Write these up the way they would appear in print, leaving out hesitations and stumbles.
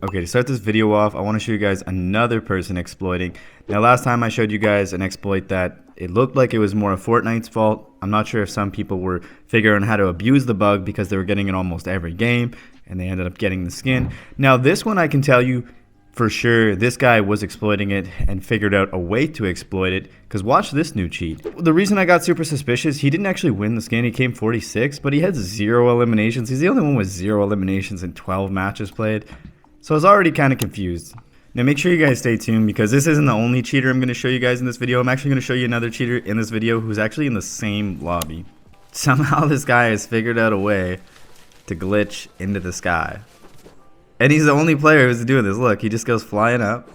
Okay, to start this video off, I want to show you guys another person exploiting. Now, last time I showed you guys an exploit that it looked like it was more of Fortnite's fault. I'm not sure if some people were figuring out how to abuse the bug because they were getting it almost every game, and they ended up getting the skin. Now, this one I can tell you for sure this guy was exploiting it and figured out a way to exploit it, because watch this new cheat. The reason I got super suspicious, he didn't actually win the skin. He came 46, but he had 0 eliminations. He's the only one with 0 eliminations in 12 matches played. So I was already kind of confused. Now make sure you guys stay tuned, because this isn't the only cheater I'm going to show you guys in this video. I'm actually going to show you another cheater in this video who's actually in the same lobby. Somehow this guy has figured out a way to glitch into the sky. And he's the only player who's doing this. Look, he just goes flying up.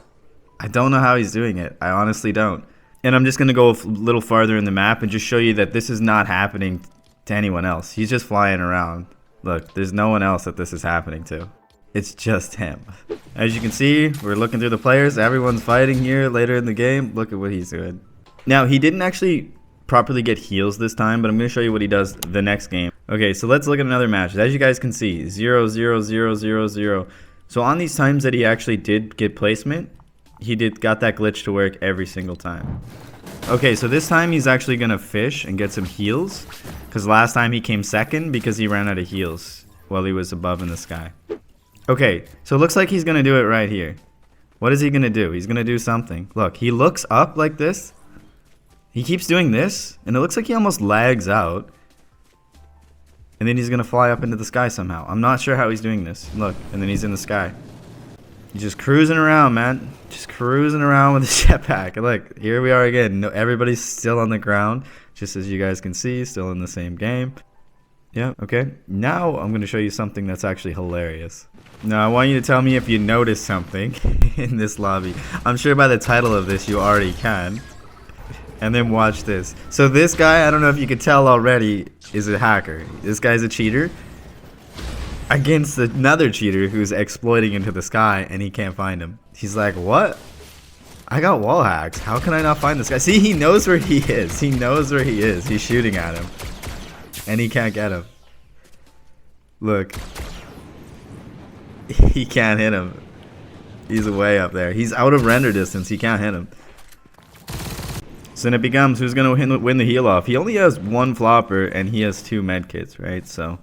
I don't know how he's doing it. I honestly don't. And I'm just going to go a little farther in the map and just show you that this is not happening to anyone else. He's just flying around. Look, there's no one else that this is happening to. It's just him. As you can see, we're looking through the players. Everyone's fighting here later in the game. Look at what he's doing. Now, he didn't actually properly get heals this time, but I'm going to show you what he does the next game. Okay, so let's look at another match. As you guys can see, 0, 0, 0, 0, 0. So on these times that he actually did get placement, he got that glitch to work every single time. Okay, so this time he's actually going to fish and get some heals, because last time he came second because he ran out of heals while he was above in the sky. Okay, so it looks like he's going to do it right here. What is he going to do? He's going to do something. Look, he looks up like this. He keeps doing this, and it looks like he almost lags out. And then he's going to fly up into the sky somehow. I'm not sure how he's doing this. Look, and then he's in the sky. He's just cruising around, man. Just cruising around with a jetpack. And look, here we are again. No, everybody's still on the ground, just as you guys can see, still in the same game. Yeah, okay. Now I'm going to show you something that's actually hilarious. Now I want you to tell me if you notice something in this lobby. I'm sure by the title of this you already can. And then watch this. So this guy, I don't know if you could tell already, is a hacker. This guy's a cheater against another cheater who's exploiting into the sky, and he can't find him. He's like, what? I got wall hacks. How can I not find this guy? See, he knows where he is. He knows where he is. He's shooting at him. And he can't get him. Look. He can't hit him. He's way up there. He's out of render distance. He can't hit him. So then it becomes who's going to win the heal off. He only has 1 flopper and he has 2 medkits, right? So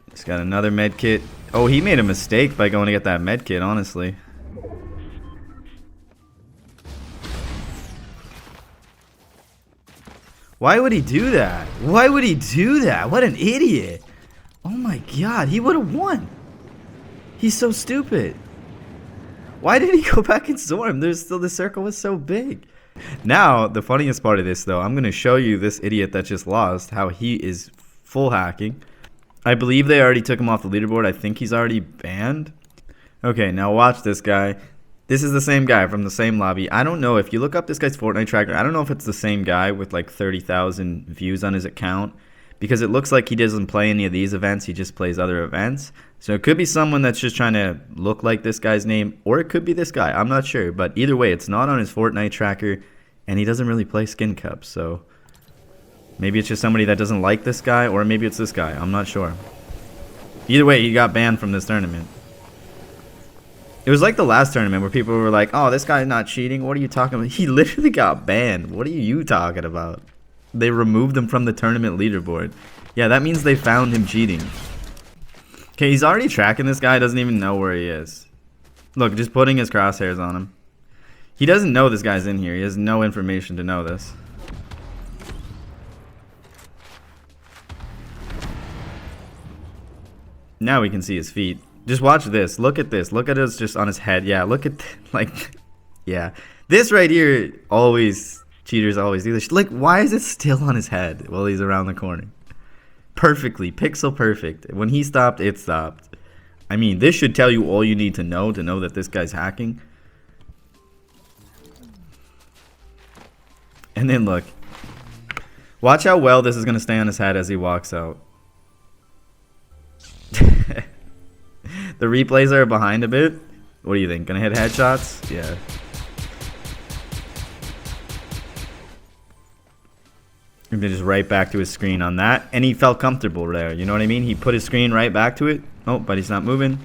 he's got another medkit. Oh, he made a mistake by going to get that medkit, honestly. Why would he do that? Why would he do that? What an idiot. Oh my god, he would have won. He's so stupid. Why did he go back and storm? There's still, the circle was so big. Now, the funniest part of this though, I'm going to show you this idiot that just lost, how he is full hacking. I believe they already took him off the leaderboard. I think he's already banned. Okay, now watch this guy. This is the same guy from the same lobby. I don't know if you look up this guy's Fortnite tracker. I don't know if it's the same guy with like 30,000 views on his account, because it looks like he doesn't play any of these events. He just plays other events. So it could be someone that's just trying to look like this guy's name, or it could be this guy. I'm not sure, but either way, it's not on his Fortnite tracker, and he doesn't really play skin cups. So maybe it's just somebody that doesn't like this guy, or maybe it's this guy. I'm not sure. Either way, he got banned from this tournament. It was like the last tournament where people were like, oh, this guy's not cheating. What are you talking about? He literally got banned. What are you talking about? They removed him from the tournament leaderboard. Yeah, that means they found him cheating. Okay, he's already tracking this guy. Doesn't even know where he is. Look, just putting his crosshairs on him. He doesn't know this guy's in here. He has no information to know this. Now we can see his feet. Just watch this. Look at this. Look at us just on his head. Yeah, look at, like, yeah. This right here, always, cheaters always do this. Like, why is it still on his head while he's around the corner? Perfectly. Pixel perfect. When he stopped, it stopped. I mean, this should tell you all you need to know that this guy's hacking. And then look. Watch how well this is going to stay on his head as he walks out. The replays are behind a bit. What do you think? Gonna hit headshots? Yeah. And then just right back to his screen on that. And he felt comfortable there. You know what I mean? He put his screen right back to it. Oh, but he's not moving.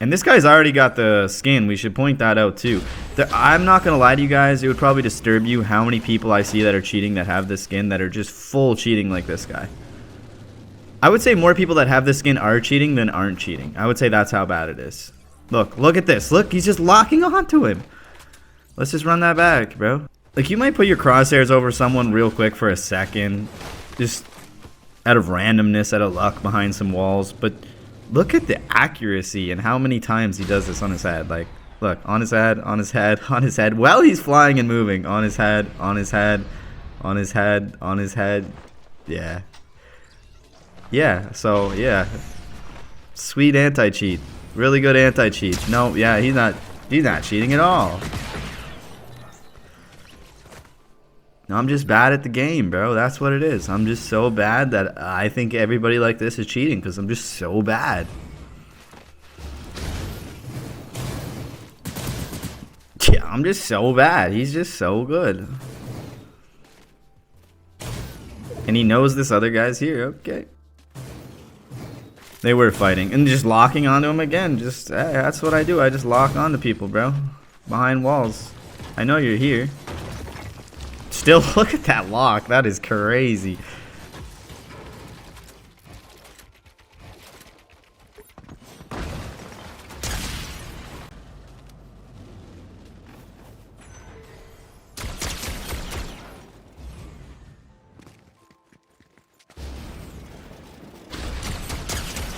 And this guy's already got the skin. We should point that out too. I'm not going to lie to you guys. It would probably disturb you how many people I see that are cheating that have this skin that are just full cheating like this guy. I would say more people that have this skin are cheating than aren't cheating. I would say that's how bad it is. Look at this. Look, he's just locking onto him. Let's just run that back, bro. Like, you might put your crosshairs over someone real quick for a second. Just out of randomness, out of luck behind some walls. But look at the accuracy and how many times he does this on his head. Like, look, on his head, on his head, on his head. While he's flying and moving. On his head, on his head, on his head, on his head. Yeah. Yeah, so, yeah. Sweet anti-cheat. Really good anti-cheat. No, yeah, he's not cheating at all. I'm just bad at the game, bro. That's what it is. I'm just so bad that I think everybody like this is cheating because I'm just so bad. Yeah, I'm just so bad. He's just so good. And he knows this other guy's here. Okay. They were fighting. And just locking onto him again. Just, hey, that's what I do. I just lock onto people, bro. Behind walls. I know you're here. Still, look at that lock. That is crazy.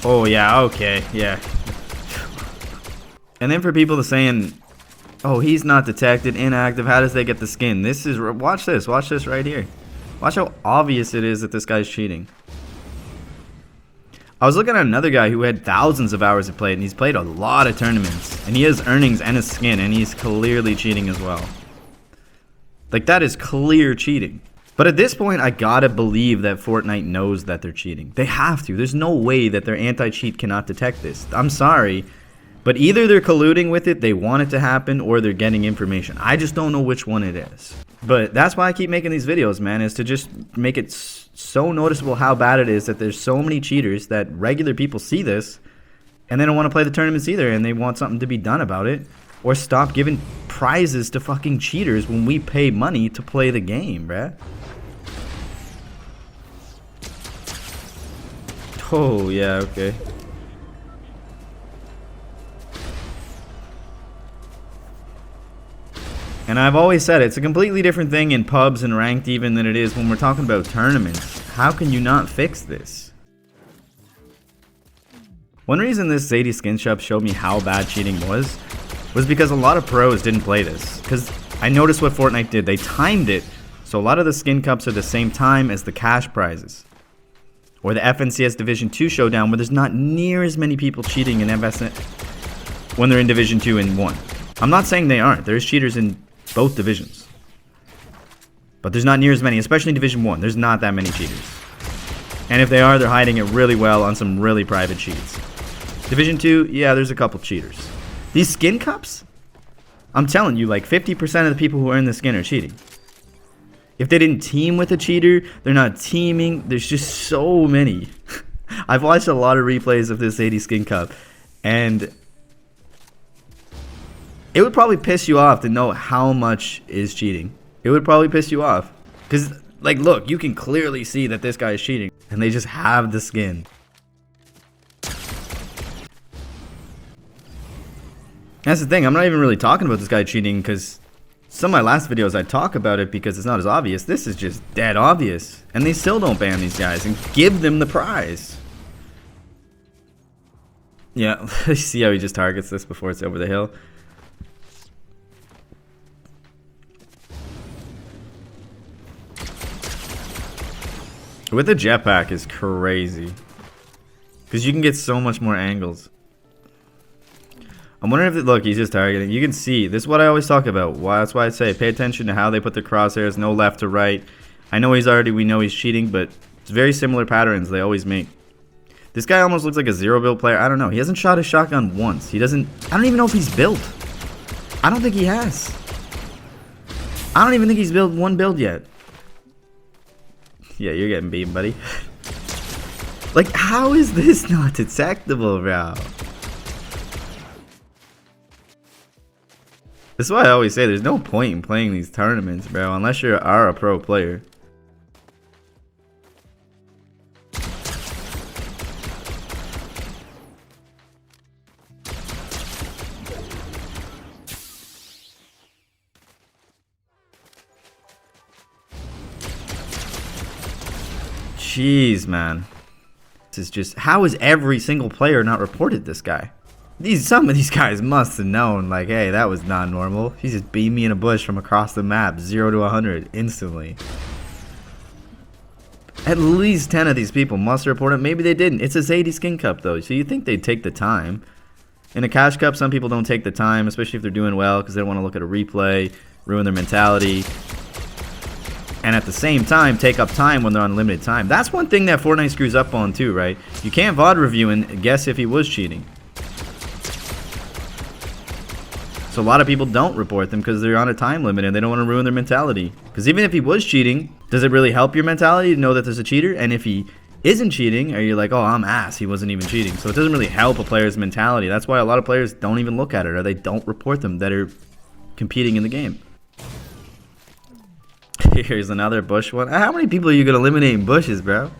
Oh, yeah, okay, yeah. And then for people saying, oh, he's not detected, inactive, how does they get the skin? This is, watch this right here. Watch how obvious it is that this guy's cheating. I was looking at another guy who had thousands of hours of play, and he's played a lot of tournaments. And he has earnings and a skin, and he's clearly cheating as well. Like, that is clear cheating. But at this point, I gotta believe that Fortnite knows that they're cheating. They have to. There's no way that their anti-cheat cannot detect this. I'm sorry. But either they're colluding with it, they want it to happen, or they're getting information. I just don't know which one it is. But that's why I keep making these videos, man, is to just make it so noticeable how bad it is that there's so many cheaters that regular people see this, and they don't want to play the tournaments either, and they want something to be done about it, or stop giving prizes to fucking cheaters when we pay money to play the game, bruh. Oh, yeah, okay. And I've always said it's a completely different thing in pubs and ranked even than it is when we're talking about tournaments. How can you not fix this? One reason this Zadie skin shop showed me how bad cheating was because a lot of pros didn't play this. Because I noticed what Fortnite did. They timed it so a lot of the skin cups are the same time as the cash prizes. Or the FNCS Division 2 showdown where there's not near as many people cheating in FSN when they're in Division 2 and 1. I'm not saying they aren't. There's cheaters in both divisions. But there's not near as many, especially in Division 1. There's not that many cheaters. And if they are, they're hiding it really well on some really private cheats. Division 2, yeah, there's a couple cheaters. These skin cups? I'm telling you, like 50% of the people who earn the skin are cheating. If they didn't team with a cheater, they're not teaming. There's just so many. I've watched a lot of replays of this 80 skin cup, and it would probably piss you off to know how much is cheating. It would probably piss you off. Because, like, look, you can clearly see that this guy is cheating, and they just have the skin. That's the thing. I'm not even really talking about this guy cheating because some of my last videos I talk about it because it's not as obvious. This is just dead obvious. And they still don't ban these guys and give them the prize. Yeah, see how he just targets this before it's over the hill. With the jetpack is crazy. Because you can get so much more angles. I'm wondering if, look, he's just targeting. You can see, this is what I always talk about. That's why I say, pay attention to how they put the crosshairs, no left to right. I know we know he's cheating, but it's very similar patterns they always make. This guy almost looks like a zero build player. I don't know. He hasn't shot his shotgun once. He doesn't, I don't even know if he's built. I don't think he has. I don't even think he's built one build yet. Yeah, you're getting beaten, buddy. Like, how is this not detectable, bro? This is why I always say there's no point in playing these tournaments, bro, unless you are a pro player. Jeez, man. This is just, how is every single player not reported this guy? Some of these guys must have known, like, hey, that was not normal. He just beat me in a bush from across the map, 0 to 100 instantly. At least 10 of these people must report it. Maybe they didn't. It's a zadie skin cup though, so you think they'd take the time. In a cash cup, some people don't take the time, especially if they're doing well, because they don't want to look at a replay, ruin their mentality, and at the same time take up time when they're on limited time. That's one thing that Fortnite screws up on too, right? You can't VOD review and guess if he was cheating. So a lot of people don't report them because they're on a time limit and they don't want to ruin their mentality. Because even if he was cheating, does it really help your mentality to know that there's a cheater? And if he isn't cheating, are you like, oh, I'm ass, he wasn't even cheating? So it doesn't really help a player's mentality. That's why a lot of players don't even look at it, or they don't report them that are competing in the game. Here's another bush one. How many people are you going to eliminate in bushes, bro?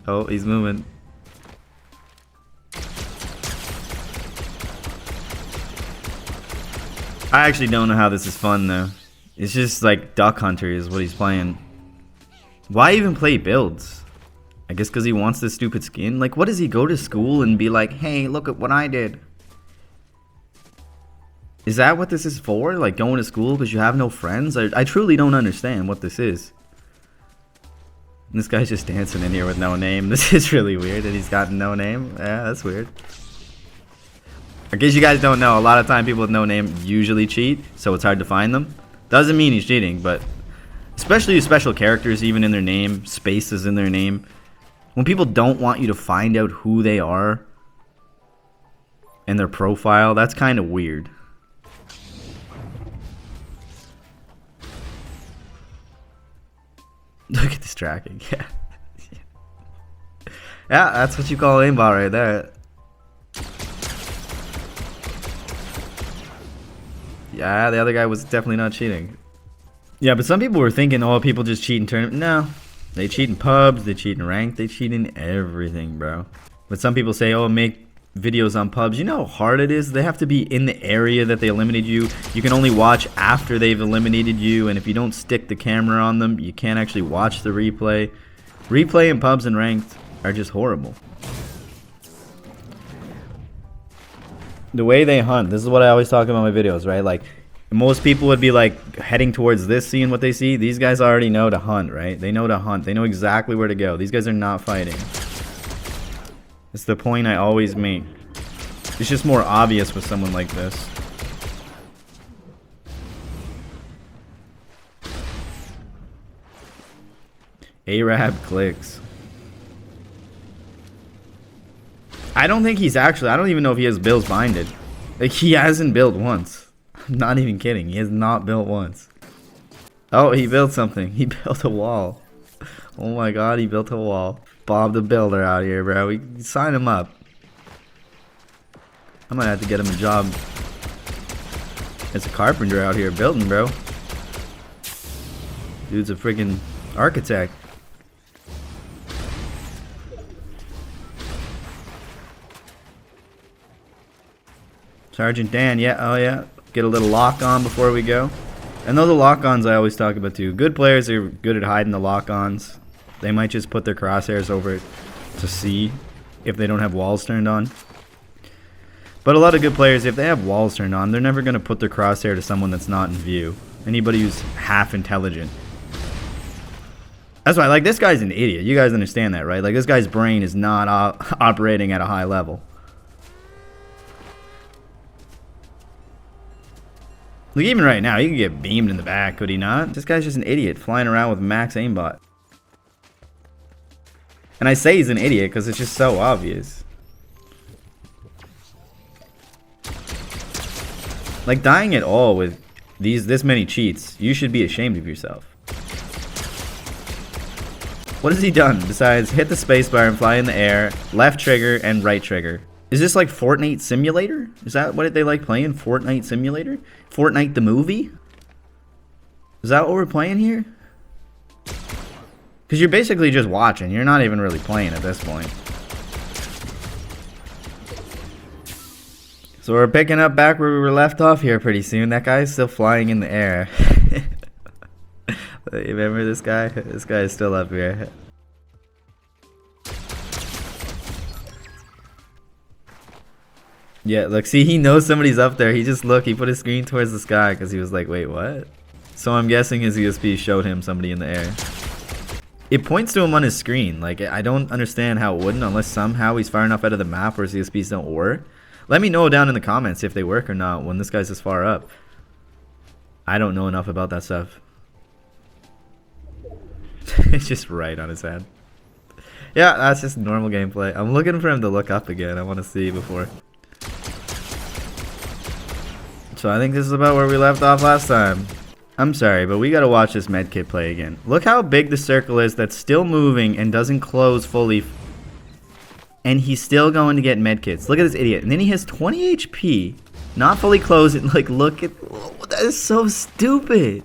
Oh, he's moving. I actually don't know how this is fun though. It's just like Duck Hunter is what he's playing. Why even play builds? I guess because he wants this stupid skin. Like, what does he go to school and be like, hey, look at what I did? Is that what this is for? Like going to school because you have no friends? I truly don't understand what this is. And this guy's just dancing in here with no name. This is really weird that he's got no name. Yeah, that's weird. In case you guys don't know, a lot of time people with no name usually cheat, so it's hard to find them. Doesn't mean he's cheating, but especially special characters, even in their name, spaces in their name. When people don't want you to find out who they are and their profile, that's kind of weird. Look at this tracking. Yeah. Yeah, that's what you call aimbot right there. Yeah, the other guy was definitely not cheating. Yeah, but some people were thinking, oh, people just cheat in tournament. No. They cheat in pubs, they cheat in ranked, they cheat in everything, bro. But some people say, oh, make videos on pubs. You know how hard it is? They have to be in the area that they eliminated you. You can only watch after they've eliminated you, and if you don't stick the camera on them, you can't actually watch the replay. Replay in pubs and ranked are just horrible. The way they hunt, this is what I always talk about in my videos, right? Like, most people would be like heading towards this, seeing what they see. These guys already know to hunt, right? They know to hunt. They know exactly where to go. These guys are not fighting. It's the point I always make. It's just more obvious with someone like this. Arab clicks. I don't think he's actually, I don't even know if he has builds binded. Like, he hasn't built once. I'm not even kidding. He has not built once. Oh, he built something. He built a wall. Oh my god, he built a wall. Bob the Builder out here, bro. We sign him up. I might have to get him a job as a carpenter out here building, bro. Dude's a freaking architect. Sergeant Dan, yeah, oh yeah. Get a little lock on before we go. And those are lock-ons I always talk about too. Good players are good at hiding the lock-ons. They might just put their crosshairs over it to see if they don't have walls turned on. But a lot of good players, if they have walls turned on, they're never going to put their crosshair to someone that's not in view. Anybody who's half intelligent. That's why, like, this guy's an idiot. You guys understand that, right? Like, this guy's brain is not operating at a high level. Like, even right now, he could get beamed in the back, could he not? This guy's just an idiot flying around with max aimbot. And I say he's an idiot because it's just so obvious. Like, dying at all with this many cheats, you should be ashamed of yourself. What has he done besides hit the spacebar and fly in the air, left trigger, and right trigger? Is this like Fortnite Simulator? Is that what they like playing? Fortnite Simulator? Fortnite the movie? Is that what we're playing here? Because you're basically just watching. You're not even really playing at this point. So we're picking up back where we were left off here pretty soon. That guy's still flying in the air. You remember this guy? This guy is still up here. Yeah, look, see, he knows somebody's up there. He put his screen towards the sky because he was like, wait, what? So I'm guessing his USP showed him somebody in the air. It points to him on his screen. Like, I don't understand how it wouldn't unless somehow he's far enough out of the map where his USPs don't work. Let me know down in the comments if they work or not when this guy's this far up. I don't know enough about that stuff. It's just right on his head. Yeah, that's just normal gameplay. I'm looking for him to look up again. I want to see before. So I think this is about where we left off last time. I'm sorry, but we gotta watch this medkit play again. Look how big the circle is that's still moving and doesn't close fully. And he's still going to get medkits. Look at this idiot. And then he has 20 HP. Not fully closed. Like, look at... that is so stupid.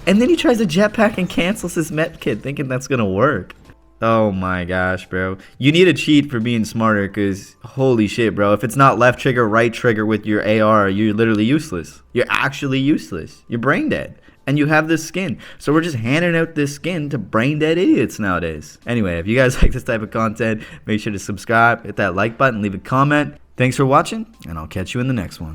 And then he tries a jetpack and cancels his medkit thinking that's gonna work. Oh my gosh, bro. You need a cheat for being smarter because holy shit, bro. If it's not left trigger, right trigger with your AR, you're literally useless. You're actually useless. You're brain dead. And you have this skin. So we're just handing out this skin to brain dead idiots nowadays. Anyway, if you guys like this type of content, make sure to subscribe, hit that like button, leave a comment. Thanks for watching, and I'll catch you in the next one.